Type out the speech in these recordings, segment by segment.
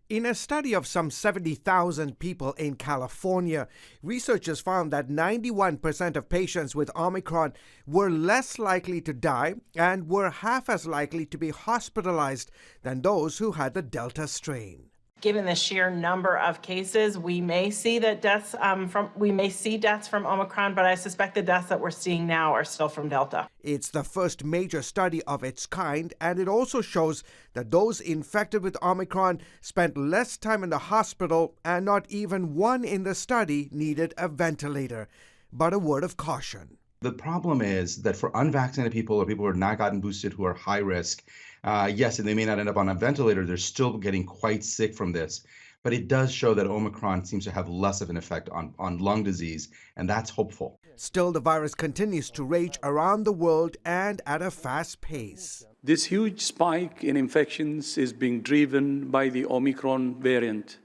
In a study of some 70,000 people in California, researchers found that 91% of patients with Omicron were less likely to die and were half as likely to be hospitalized than those who had the Delta strain. Given the sheer number of cases, we may see that deaths from Omicron, but I suspect the deaths that we're seeing now are still from Delta. It's the first major study of its kind, and it also shows that those infected with Omicron spent less time in the hospital, and not even one in the study needed a ventilator. But a word of caution. The problem is that for unvaccinated people or people who have not gotten boosted who are high risk, yes, and they may not end up on a ventilator, they're still getting quite sick from this. But it does show that Omicron seems to have less of an effect on lung disease, and that's hopeful. Still, the virus continues to rage around the world and at a fast pace. This huge spike in infections is being driven by the Omicron variant,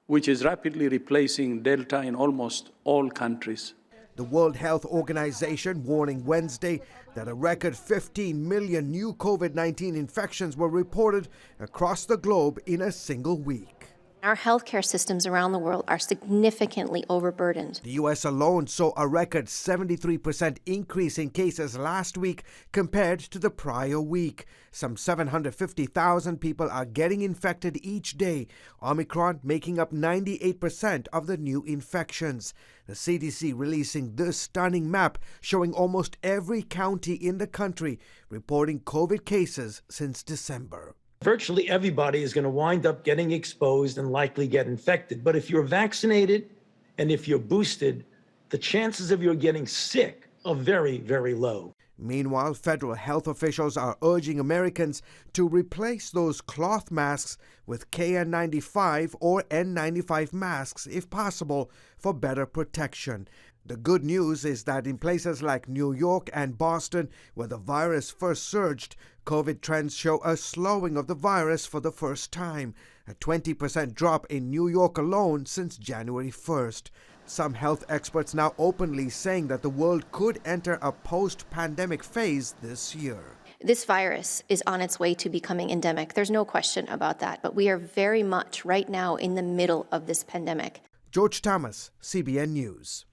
which is rapidly replacing Delta in almost all countries. The World Health Organization warning Wednesday that a record 15 million new COVID-19 infections were reported across the globe in a single week. Our healthcare systems around the world are significantly overburdened. The U.S. alone saw a record 73% increase in cases last week compared to the prior week. Some 750,000 people are getting infected each day, Omicron making up 98% of the new infections. The CDC releasing this stunning map showing almost every county in the country reporting COVID cases since December. Virtually everybody is going to wind up getting exposed and likely get infected. But if you're vaccinated and if you're boosted, the chances of you getting sick are very, very low. Meanwhile, federal health officials are urging Americans to replace those cloth masks with KN95 or N95 masks if possible for better protection. The good news is that in places like New York and Boston, where the virus first surged, COVID trends show a slowing of the virus for the first time, a 20% drop in New York alone since January 1st. Some health experts now openly saying that the world could enter a post-pandemic phase this year. This virus is on its way to becoming endemic. There's no question about that. But we are very much right now in the middle of this pandemic. George Thomas, CBN News.